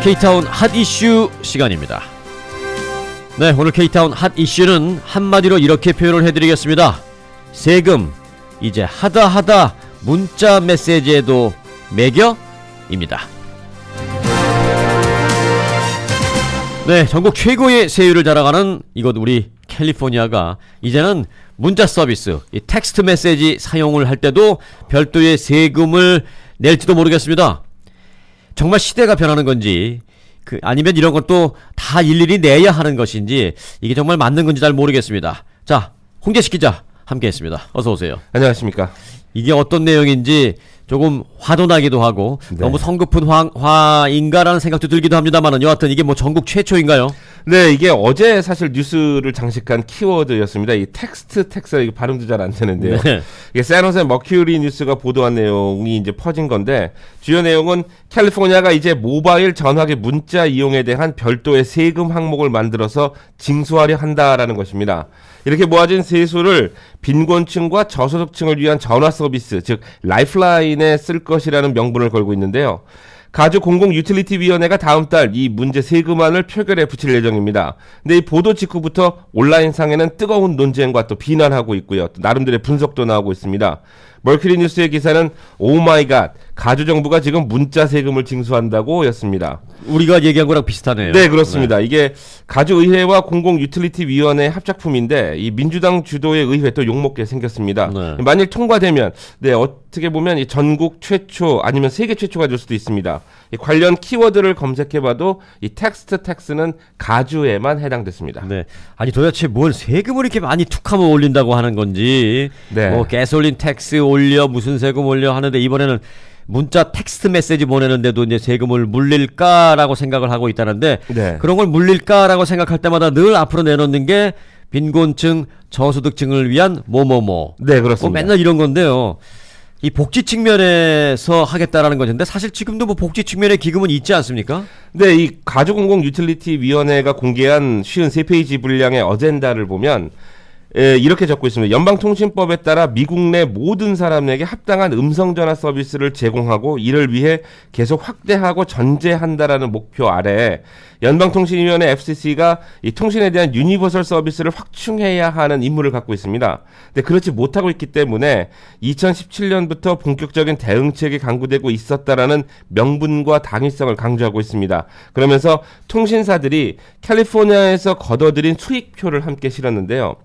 K타운 핫 이슈 시간입니다. 네, 오늘 K타운 핫 이슈는 한마디로 이렇게 표현을 해드리겠습니다. 세금 이제 하다 문자 메시지에도 매겨입니다. 네, 전국 최고의 세율을 자랑하는 이곳 우리 캘리포니아가 이제는 문자 서비스, 이 텍스트 메시지 사용을 할 때도 별도의 세금을 낼지도 모르겠습니다. 정말 시대가 변하는 건지 아니면 이런 것도 다 일일이 내야 하는 것인지 이게 정말 맞는 건지 잘 모르겠습니다. 자, 홍재식 기자 함께했습니다. 어서 오세요. 안녕하십니까. 이게 어떤 내용인지 조금 화도 나기도 하고 너무 성급한 화인가라는 생각도 들기도 합니다만은 여하튼 이게 뭐 전국 최초인가요? 네, 이게 어제 사실 뉴스를 장식한 키워드였습니다. 이 텍스트, 이게 발음도 잘 안 되는데요. 네. 이게 샌호세 머큐리 뉴스가 보도한 내용이 이제 퍼진 건데 주요 내용은 캘리포니아가 이제 모바일 전화기 문자 이용에 대한 별도의 세금 항목을 만들어서 징수하려 한다라는 것입니다. 이렇게 모아진 세수를 빈곤층과 저소득층을 위한 전화 서비스, 즉 라이프라인에 쓸 것이라는 명분을 걸고 있는데요. 가주 공공유틸리티위원회가 다음 달 이 문제 세금안을 표결에 붙일 예정입니다. 근데 이 보도 직후부터 온라인상에는 뜨거운 논쟁과 또 비난하고 있고요. 또 나름대로의 분석도 나오고 있습니다. 머큐리 뉴스의 기사는 오마이갓, 가주 정부가 지금 문자 세금을 징수한다고 였습니다. 우리가 얘기한 거랑 비슷하네요. 네, 그렇습니다. 네. 이게 가주의회와 공공유틸리티위원회 합작품인데 이 민주당 주도의 의회 또 욕먹게 생겼습니다. 네. 만일 통과되면 어떻게 보면 이 전국 최초 아니면 세계 최초가 될 수도 있습니다. 이 관련 키워드를 검색해봐도 이 텍스트는 가주에만 해당됐습니다. 네, 아니 도대체 뭘 세금을 이렇게 많이 툭하면 올린다고 하는 건지 뭐 가솔린 텍스 올려 무슨 세금 올려 하는데 이번에는 문자 텍스트 메시지 보내는데도 이제 세금을 물릴까라고 생각을 하고 있다는데 그런 걸 물릴까라고 생각할 때마다 늘 앞으로 내놓는 게 빈곤층, 저소득층을 위한 뭐뭐뭐. 네, 그렇습니다. 맨날 이런 건데요. 이 복지 측면에서 하겠다라는 것인데 사실 지금도 뭐 복지 측면의 기금은 있지 않습니까? 네, 이 가주공공유틸리티위원회가 공개한 53페이지 분량의 어젠다를 보면 이렇게 적고 있습니다. 연방통신법에 따라 미국 내 모든 사람에게 합당한 음성전화 서비스를 제공하고 이를 위해 계속 확대하고 전제한다라는 목표 아래 연방통신위원회 FCC가 이 통신에 대한 유니버설 서비스를 확충해야 하는 임무를 갖고 있습니다. 근데 그렇지 못하고 있기 때문에 2017년부터 본격적인 대응책이 강구되고 있었다라는 명분과 당위성을 강조하고 있습니다. 그러면서 통신사들이 캘리포니아에서 걷어들인 수익표를 함께 실었는데요.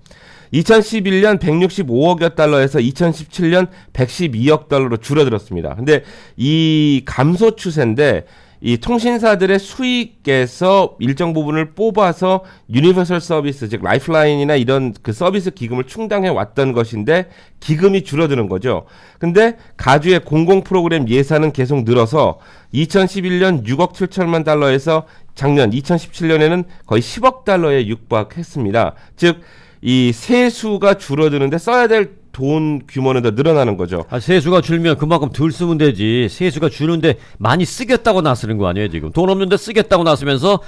2011년 165억여 달러에서 2017년 112억 달러로 줄어들었습니다. 근데 이 감소 추세인데 이 통신사들의 수익에서 일정 부분을 뽑아서 유니버설 서비스, 즉 라이프라인이나 이런 그 서비스 기금을 충당해 왔던 것인데 기금이 줄어드는 거죠. 근데 가주의 공공 프로그램 예산은 계속 늘어서 2011년 6억 7천만 달러에서 작년 2017년에는 거의 10억 달러에 육박했습니다. 즉 이 세수가 줄어드는데 써야 될 돈 규모는 더 늘어나는 거죠. 세수가 줄면 그만큼 덜 쓰면 되지. 세수가 주는데 많이 쓰겠다고 나서는 거 아니에요 지금. 돈 없는데 쓰겠다고 나서면서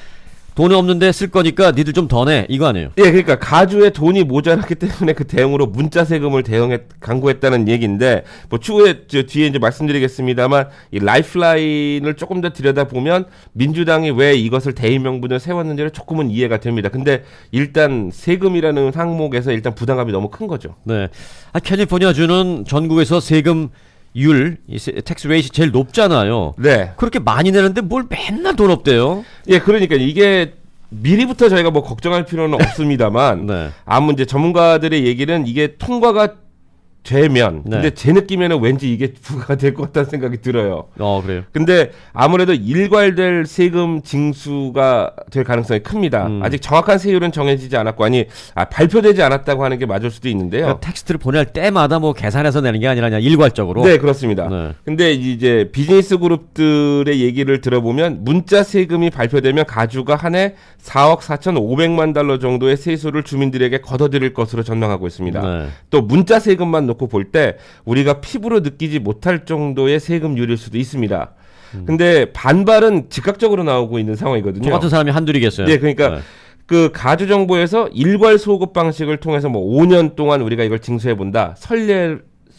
돈이 없는데 쓸 거니까 니들 좀 더 내 이거 아니에요? 예, 그러니까 가주에 돈이 모자랐기 때문에 그 대응으로 문자 세금을 강구했다는 얘기인데 뭐 추후에 뒤에 이제 말씀드리겠습니다만 이 라이프라인을 조금 더 들여다보면 민주당이 왜 이것을 대의 명분을 세웠는지를 조금은 이해가 됩니다. 근데 일단 세금이라는 항목에서 일단 부담감이 너무 큰 거죠. 네, 캘리포니아주는 전국에서 세금 텍스 레이트 제일 높잖아요. 네. 그렇게 많이 내는데 뭘 맨날 돈 없대요? 예, 그러니까 이게 미리부터 저희가 뭐 걱정할 필요는 없습니다만 아무 이제 전문가들의 얘기는 이게 통과가 되면 근데 제 느낌에는 왠지 이게 부과가 될 것 같다는 생각이 들어요. 그래요? 근데 아무래도 일괄될 세금 징수가 될 가능성이 큽니다. 아직 정확한 세율은 정해지지 않았고 발표되지 않았다고 하는 게 맞을 수도 있는데요. 그러니까 텍스트를 보낼 때마다 뭐 계산해서 내는 게 아니라 그냥 일괄적으로. 네, 그렇습니다. 근데 이제 비즈니스 그룹들의 얘기를 들어보면 문자 세금이 발표되면 가주가 한 해 4억 4,500만 달러 정도의 세수를 주민들에게 걷어들일 것으로 전망하고 있습니다. 또 문자 세금만 놓고 볼 때 우리가 피부로 느끼지 못할 정도의 세금률일 수도 있습니다. 근데 반발은 즉각적으로 나오고 있는 상황이거든요. 똑같은 사람이 한둘이겠어요. 네, 그러니까 그 가주정부에서 일괄 소급 방식을 통해서 뭐 5년 동안 우리가 이걸 징수해 본다.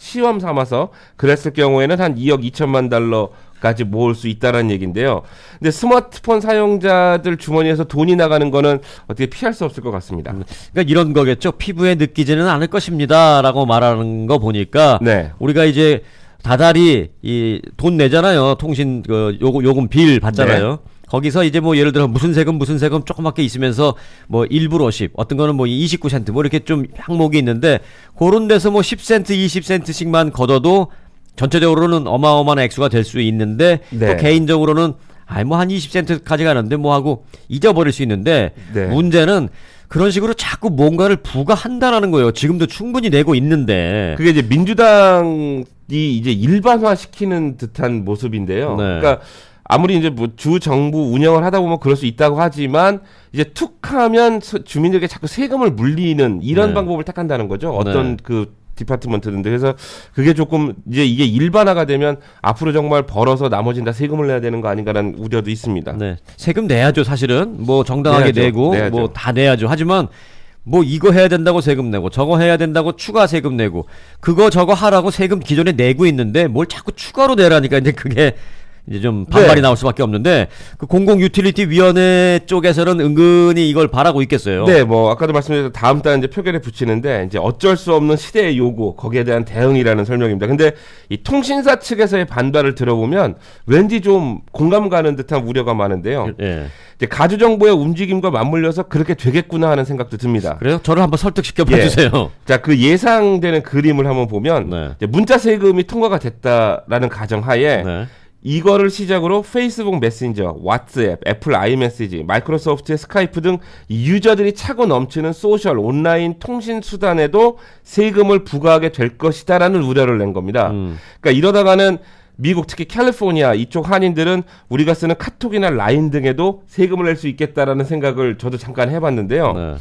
시험 삼아서 그랬을 경우에는 한 2억 2천만 달러까지 모을 수 있다는 얘기인데요. 근데 스마트폰 사용자들 주머니에서 돈이 나가는 거는 어떻게 피할 수 없을 것 같습니다. 그러니까 이런 거겠죠. 피부에 느끼지는 않을 것입니다라고 말하는 거 보니까 네. 우리가 이제 다달이 이 돈 내잖아요. 통신 그 요금 빌 받잖아요. 거기서 이제 뭐 예를 들어 무슨 세금 조그맣게 있으면서 뭐 일부러십 어떤 거는 뭐 29센트 뭐 이렇게 좀 항목이 있는데 그런 데서 뭐 10센트 20센트씩만 걷어도 전체적으로는 어마어마한 액수가 될 수 있는데 네. 또 개인적으로는 아이 뭐 한 20센트까지 가는데 뭐 하고 잊어버릴 수 있는데 네. 문제는 그런 식으로 자꾸 뭔가를 부과한다라는 거예요. 지금도 충분히 내고 있는데. 그게 이제 민주당이 이제 일반화시키는 듯한 모습인데요. 네. 그러니까 아무리 이제 뭐 주 정부 운영을 하다 보면 그럴 수 있다고 하지만 이제 툭하면 주민들에게 자꾸 세금을 물리는 이런 네. 방법을 택한다는 거죠. 어떤 네. 그 디파트먼트인데 그래서 그게 조금 이제 이게 일반화가 되면 앞으로 정말 벌어서 나머지는 다 세금을 내야 되는 거 아닌가라는 우려도 있습니다. 네. 세금 내야죠, 사실은. 뭐 정당하게 내야죠. 내고 내야죠. 뭐 다 내야죠. 하지만 뭐 이거 해야 된다고 세금 내고 저거 해야 된다고 추가 세금 내고 그거 저거 하라고 세금 기존에 내고 있는데 뭘 자꾸 추가로 내라니까 이제 그게 이제 좀 반발이 네. 나올 수밖에 없는데 그 공공 유틸리티 위원회 쪽에서는 은근히 이걸 바라고 있겠어요. 네, 뭐 아까도 말씀드렸던 다음 달 이제 표결에 붙이는데 이제 어쩔 수 없는 시대의 요구 거기에 대한 대응이라는 설명입니다. 근데 이 통신사 측에서의 반발을 들어보면 왠지 좀 공감 가는 듯한 우려가 많은데요. 예. 이제 가주 정부의 움직임과 맞물려서 그렇게 되겠구나 하는 생각도 듭니다. 그래요? 저를 한번 설득시켜 봐 예. 주세요. 자, 그 예상되는 그림을 한번 보면 네. 이제 문자 세금이 통과가 됐다라는 가정하에 네. 이거를 시작으로 페이스북 메신저, 왓츠앱, 애플 아이메시지, 마이크로소프트의 스카이프 등 유저들이 차고 넘치는 소셜 온라인 통신 수단에도 세금을 부과하게 될 것이다라는 우려를 낸 겁니다. 그러니까 이러다가는 미국 특히 캘리포니아 이쪽 한인들은 우리가 쓰는 카톡이나 라인 등에도 세금을 낼 수 있겠다라는 생각을 저도 잠깐 해봤는데요. 네.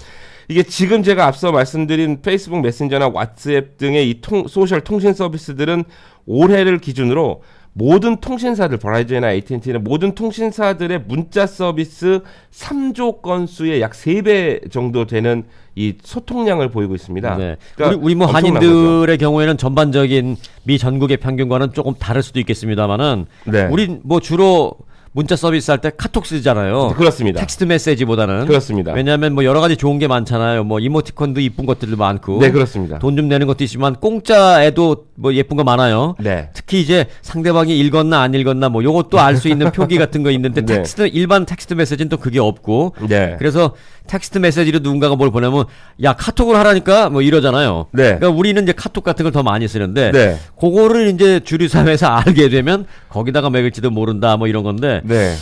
이게 지금 제가 앞서 말씀드린 페이스북 메신저나 왓츠앱 등의 이 소셜 통신 서비스들은 올해를 기준으로 모든 통신사들, 버라이즌이나 AT&T는 모든 통신사들의 문자 서비스 3조 건수의 약 3배 정도 되는 이 소통량을 보이고 있습니다. 네. 그러니까 우리 뭐 엄청난 한인들의 경우에는 전반적인 미 전국의 평균과는 조금 다를 수도 있겠습니다만은 네. 우리 뭐 주로 문자 서비스 할 때 카톡 쓰잖아요. 그렇습니다. 텍스트 메시지보다는. 그렇습니다. 왜냐하면 뭐 여러 가지 좋은 게 많잖아요. 뭐 이모티콘도 이쁜 것들도 많고. 네, 그렇습니다. 돈 좀 내는 것도 있지만 공짜에도 뭐 예쁜 거 많아요. 네. 특히 이제 상대방이 읽었나 안 읽었나 뭐 요것도 알 수 있는 표기 같은 거 있는데 네. 일반 텍스트 메시지는 또 그게 없고. 네. 그래서 텍스트 메시지로 누군가가 뭘 보내면 야 카톡을 하라니까 뭐 이러잖아요. 네. 그러니까 우리는 이제 카톡 같은 걸 더 많이 쓰는데 네. 그거를 이제 주류사회에서 알게 되면 거기다가 매길지도 모른다 뭐 이런 건데 네.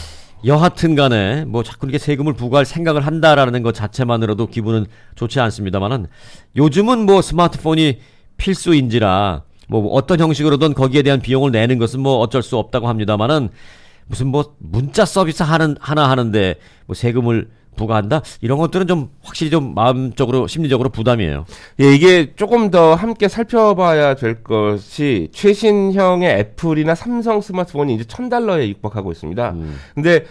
여하튼 간에 뭐 자꾸 이렇게 세금을 부과할 생각을 한다라는 것 자체만으로도 기분은 좋지 않습니다만은 요즘은 뭐 스마트폰이 필수인지라 뭐 어떤 형식으로든 거기에 대한 비용을 내는 것은 뭐 어쩔 수 없다고 합니다만은 무슨 뭐 문자 서비스 하나 하는데 뭐 세금을 부과한다 이런 것들은 좀 확실히 좀 마음적으로 심리적으로 부담이에요. 예, 이게 조금 더 함께 살펴봐야 될 것이 최신형의 애플이나 삼성 스마트폰이 이제 $1,000에 육박하고 있습니다. 근데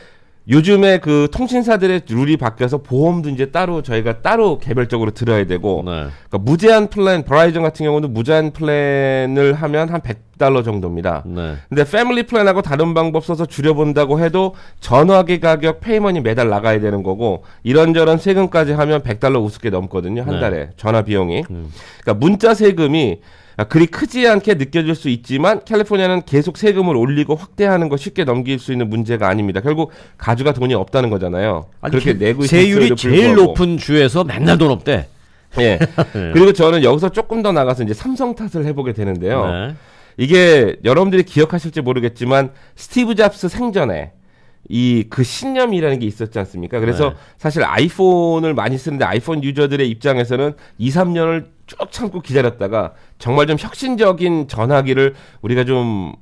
요즘에 그 통신사들의 룰이 바뀌어서 보험도 이제 따로 저희가 따로 개별적으로 들어야 되고 네. 그러니까 무제한 플랜, 버라이즌 같은 경우는 무제한 플랜을 하면 한 $100 정도입니다. 네. 근데 패밀리 플랜하고 다른 방법 써서 줄여본다고 해도 전화기 가격 페이먼이 매달 나가야 되는 거고 이런저런 세금까지 하면 $100 우습게 넘거든요. 한 네. 달에 전화 비용이. 그러니까 문자 세금이 그리 크지 않게 느껴질 수 있지만 캘리포니아는 계속 세금을 올리고 확대하는 거 쉽게 넘길 수 있는 문제가 아닙니다. 결국 가주가 돈이 없다는 거잖아요. 아니, 그렇게 내고 있을 세율이 수에도 제일 불구하고. 높은 주에서 맨날 돈 없대. 예. 그리고 저는 여기서 조금 더 나가서 이제 삼성 탓을 해보게 되는데요. 네. 이게 여러분들이 기억하실지 모르겠지만 스티브 잡스 생전에 그 신념이라는 게 있었지 않습니까? 그래서 네. 사실 아이폰을 많이 쓰는데 아이폰 유저들의 입장에서는 2, 3년을 쭉 참고 기다렸다가 정말 좀 혁신적인 전화기를 우리가 좀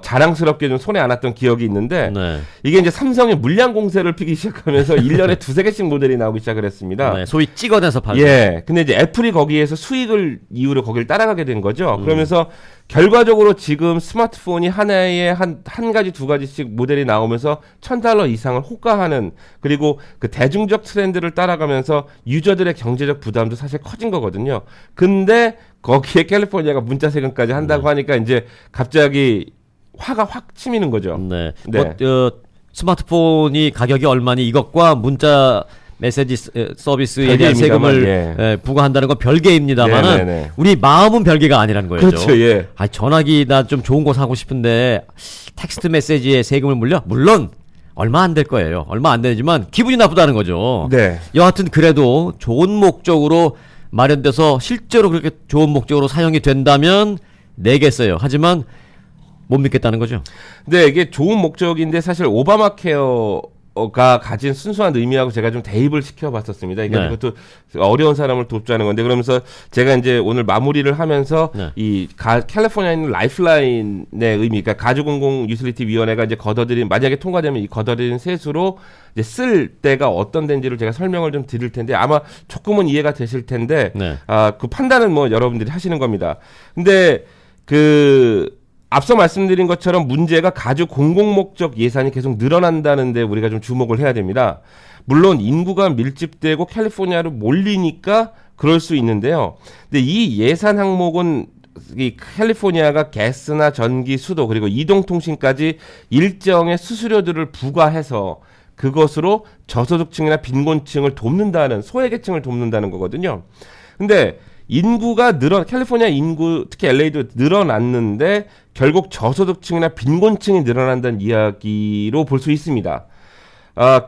자랑스럽게 좀 손에 안았던 기억이 있는데 네. 이게 이제 삼성이 물량 공세를 피기 시작하면서 1년에 두세 개씩 모델이 나오기 시작을 했습니다. 네, 소위 찍어내서 팔고. 예. 근데 이제 애플이 거기에서 수익을 이유로 거기를 따라가게 된 거죠. 그러면서 결과적으로 지금 스마트폰이 한 해에 한 가지, 두 가지씩 모델이 나오면서 $1,000 이상을 호가하는 그리고 그 대중적 트렌드를 따라가면서 유저들의 경제적 부담도 사실 커진 거거든요. 근데 거기에 캘리포니아가 문자 세금까지 한다고 하니까 이제 갑자기 화가 확 치미는 거죠. 네. 네. 스마트폰이 가격이 얼마니 이것과 문자 메시지 서비스에 대한 별개입니다만, 세금을 부과한다는 건 별개입니다만은 네네네. 우리 마음은 별개가 아니라는 거죠. 그렇죠, 예. 아, 전화기 나 좀 좋은 거 사고 싶은데 텍스트 메시지에 세금을 물려? 물론 얼마 안 될 거예요. 얼마 안 되지만 기분이 나쁘다는 거죠. 네. 여하튼 그래도 좋은 목적으로 마련돼서 실제로 그렇게 좋은 목적으로 사용이 된다면 내겠어요. 하지만 못 믿겠다는 거죠. 네, 이게 좋은 목적인데 사실 오바마 케어가 가진 순수한 의미하고 제가 좀 대입을 시켜봤었습니다. 이게 네. 그것도 어려운 사람을 돕자는 건데 그러면서 제가 이제 오늘 마무리를 하면서 네. 이 캘리포니아에 있는 라이프라인의 의미, 그러니까 가주공공 유틸리티 위원회가 이제 걷어들인 만약에 통과되면 이 걷어들인 세수로 이제 쓸 때가 어떤 데인지를 제가 설명을 좀 드릴 텐데 아마 조금은 이해가 되실 텐데 네. 그 판단은 뭐 여러분들이 하시는 겁니다. 근데 앞서 말씀드린 것처럼 문제가 가주 공공목적 예산이 계속 늘어난다는데 우리가 좀 주목을 해야 됩니다. 물론 인구가 밀집되고 캘리포니아로 몰리니까 그럴 수 있는데요. 근데 이 예산 항목은 이 캘리포니아가 가스나 전기, 수도 그리고 이동통신까지 일정의 수수료들을 부과해서 그것으로 저소득층이나 빈곤층을 돕는다는 소외계층을 돕는다는 거거든요. 근데 인구가 캘리포니아 인구 특히 LA도 늘어났는데 결국 저소득층이나 빈곤층이 늘어난다는 이야기로 볼 수 있습니다.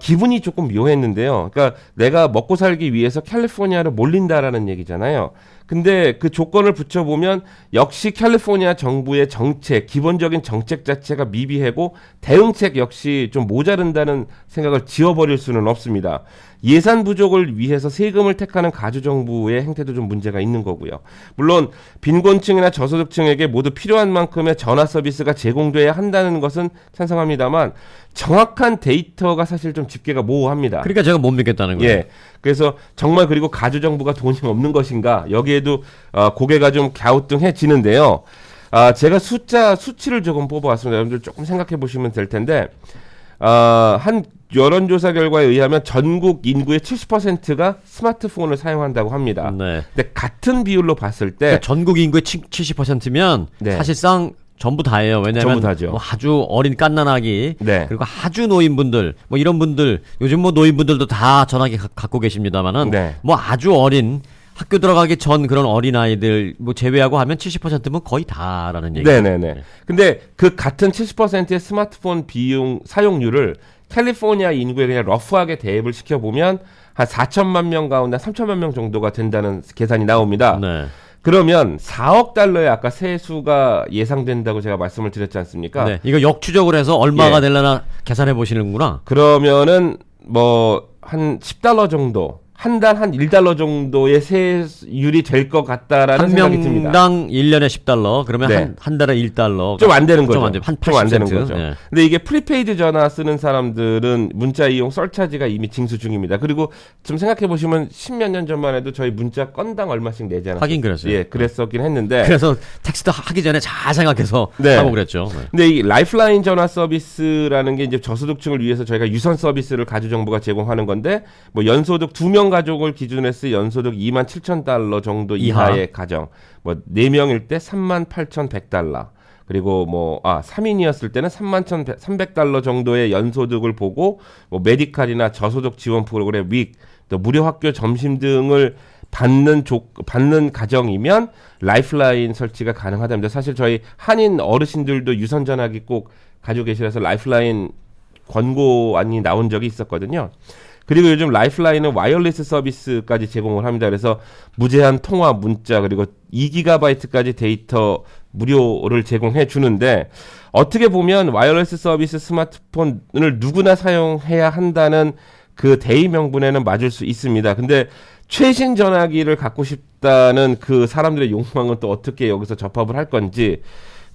기분이 조금 묘했는데요. 그러니까 내가 먹고 살기 위해서 캘리포니아로 몰린다라는 얘기잖아요. 근데 그 조건을 붙여보면 역시 캘리포니아 정부의 정책, 기본적인 정책 자체가 미비하고 대응책 역시 좀 모자른다는 생각을 지워버릴 수는 없습니다. 예산 부족을 위해서 세금을 택하는 가주 정부의 행태도 좀 문제가 있는 거고요. 물론 빈곤층이나 저소득층에게 모두 필요한 만큼의 전화 서비스가 제공돼야 한다는 것은 찬성합니다만 정확한 데이터가 사실 좀 집계가 모호합니다. 그러니까 제가 못 믿겠다는 거예요. 예. 그래서 정말 그리고 가주 정부가 돈이 없는 것인가 여기에도 고개가 좀 갸우뚱해지는데요. 제가 수치를 조금 뽑아왔습니다. 여러분들 조금 생각해 보시면 될 텐데 한 여론조사 결과에 의하면 전국 인구의 70%가 스마트폰을 사용한다고 합니다. 네. 근데 같은 비율로 봤을 때 그러니까 전국 인구의 70%면 네. 사실상 전부 다예요. 왜냐하면 전부 다죠. 뭐 아주 어린 갓난아기 네. 그리고 아주 노인분들 뭐 이런 분들 요즘 뭐 노인분들도 다 전화기 갖고 계십니다만은 네. 뭐 아주 어린 학교 들어가기 전 그런 어린 아이들 뭐 제외하고 하면 70%면 거의 다라는 얘기죠. 네네네. 근데 그 같은 70%의 스마트폰 비용 사용률을 캘리포니아 인구에 그냥 러프하게 대입을 시켜보면 한 4천만 명 가운데 3천만 명 정도가 된다는 계산이 나옵니다. 네. 그러면 4억 달러의 아까 세수가 예상된다고 제가 말씀을 드렸지 않습니까? 네. 이거 역추적으로 해서 얼마가 예. 되려나 계산해 보시는구나. 그러면은 뭐 한 10달러 정도 한 달 한 1달러 정도의 세율이 될 것 같다라는 한 생각이 듭니다. 명당 1년에 10달러 그러면 네. 한 달에 1달러 좀 안 되는 거죠. 좀 안 돼. 한 80%. 좀 안 되는 거죠. 네. 근데 이게 프리페이드 전화 쓰는 사람들은 문자 이용 썰차지가 이미 징수 중입니다. 그리고 좀 생각해 보시면 10몇 년 전만 해도 저희 문자 건당 얼마씩 내지 않았어요? 하긴 그랬어요. 예, 그랬었긴 했는데. 그래서 텍스트 하기 전에 잘 생각해서 네. 하고 그랬죠. 네. 근데 이 라이프라인 전화 서비스라는 게 이제 저소득층을 위해서 저희가 유선 서비스를 가주 정부가 제공하는 건데 뭐 연소득 2명 가족을 기준으로 해서 연소득 27,000달러 정도 이하의 가정, 뭐 4명일 때 38,100달러. 그리고 뭐 3인이었을 때는 31,300달러 정도의 연소득을 보고 뭐 메디칼이나 저소득 지원 프로그램 윅, 또 무료 학교 점심 등을 받는 가정이면 라이프라인 설치가 가능하답니다. 사실 저희 한인 어르신들도 유선 전화기 꼭 가지고 계시라서 라이프라인 권고안이 나온 적이 있었거든요. 그리고 요즘 라이프라인은 와이어리스 서비스까지 제공을 합니다. 그래서 무제한 통화, 문자 그리고 2GB까지 데이터 무료를 제공해 주는데 어떻게 보면 와이어리스 서비스 스마트폰을 누구나 사용해야 한다는 그 대의 명분에는 맞을 수 있습니다. 근데 최신 전화기를 갖고 싶다는 그 사람들의 욕망은 또 어떻게 여기서 접합을 할 건지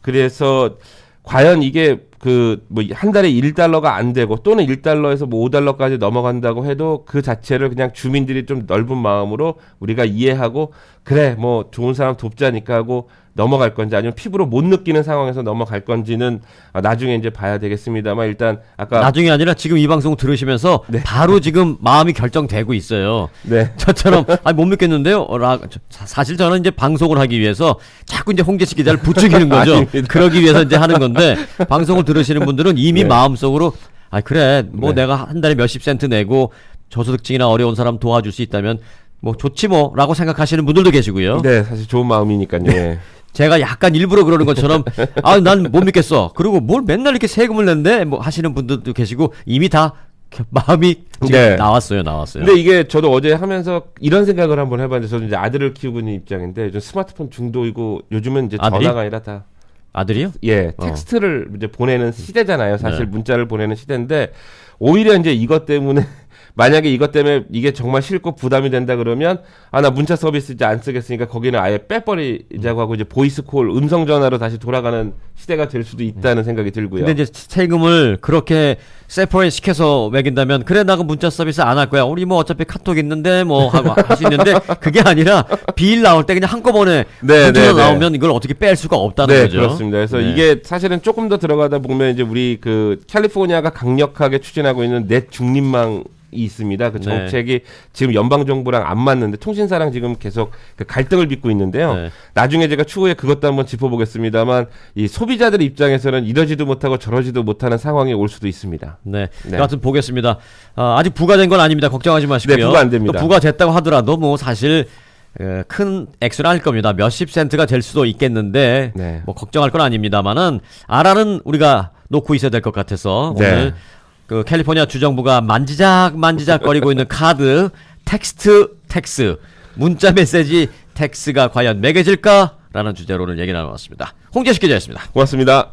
그래서 과연 이게 그 뭐 한 달에 1달러가 안 되고 또는 1달러에서 뭐 5달러까지 넘어간다고 해도 그 자체를 그냥 주민들이 좀 넓은 마음으로 우리가 이해하고 그래 뭐 좋은 사람 돕자니까 하고 넘어갈 건지 아니면 피부로 못 느끼는 상황에서 넘어갈 건지는 나중에 이제 봐야 되겠습니다만 일단 아까 나중에 아니라 지금 이 방송 들으시면서 네. 바로 지금 마음이 결정되고 있어요. 네. 저처럼 못 믿겠는데요. 사실 저는 이제 방송을 하기 위해서 자꾸 이제 홍재식 기자를 부추기는 거죠. 아닙니다. 그러기 위해서 이제 하는 건데 방송을 들으시는 분들은 이미 네. 마음속으로 그래 뭐 네. 내가 한 달에 몇십 센트 내고 저소득층이나 어려운 사람 도와줄 수 있다면 뭐 좋지 뭐라고 생각하시는 분들도 계시고요. 네, 사실 좋은 마음이니까요. 예. 제가 약간 일부러 그러는 것처럼 난 못 믿겠어. 그리고 뭘 맨날 이렇게 세금을 낸대 뭐 하시는 분들도 계시고 이미 다 마음이 지금 네. 나왔어요. 근데 이게 저도 어제 하면서 이런 생각을 한번 해봤는데 저도 이제 아들을 키우고 있는 입장인데 요즘 스마트폰 중독이고 요즘은 이제 아들이? 전화가 아니라 다 아들이요? 예, 텍스트를 이제 보내는 시대잖아요. 사실 네. 문자를 보내는 시대인데 오히려 이제 이것 때문에 만약에 이것 때문에 이게 정말 싫고 부담이 된다 그러면 나 문자 서비스 이제 안 쓰겠으니까 거기는 아예 빼버리자고 하고 이제 보이스 콜 음성 전화로 다시 돌아가는 시대가 될 수도 있다는 생각이 들고요. 근데 이제 세금을 그렇게 세퍼레이트 시켜서 매긴다면 그래 나 그 문자 서비스 안 할 거야. 우리 뭐 어차피 카톡 있는데 뭐 하고 할 수 있는데 그게 아니라 비일 나올 때 그냥 한꺼번에 네, 문자가 네, 네. 나오면 이걸 어떻게 뺄 수가 없다는 네, 거죠. 그렇습니다. 그래서 네. 이게 사실은 조금 더 들어가다 보면 이제 우리 그 캘리포니아가 강력하게 추진하고 있는 넷 중립망이 있습니다. 그 네. 정책이 지금 연방 정부랑 안 맞는데 통신사랑 지금 계속 그 갈등을 빚고 있는데요. 네. 나중에 제가 추후에 그것도 한번 짚어보겠습니다만 이 소비자들 입장에서는 이러지도 못하고 저러지도 못하는 상황이 올 수도 있습니다. 네. 네. 여하튼 보겠습니다. 아직 부과된 건 아닙니다. 걱정하지 마시고요. 네, 부과 안 됩니다. 또 부과됐다고 하더라도 뭐 사실 큰 액수는 아닐 겁니다. 몇십 센트가 될 수도 있겠는데 네. 뭐 걱정할 건 아닙니다만은 알아는 우리가 놓고 있어야 될 것 같아서 네. 오늘 그 캘리포니아 주정부가 만지작거리고 있는 카드 텍스트 텍스 문자 메시지 텍스가 과연 매겨질까라는 주제로 오늘 얘기 나눠봤습니다. 홍재식 기자였습니다. 고맙습니다.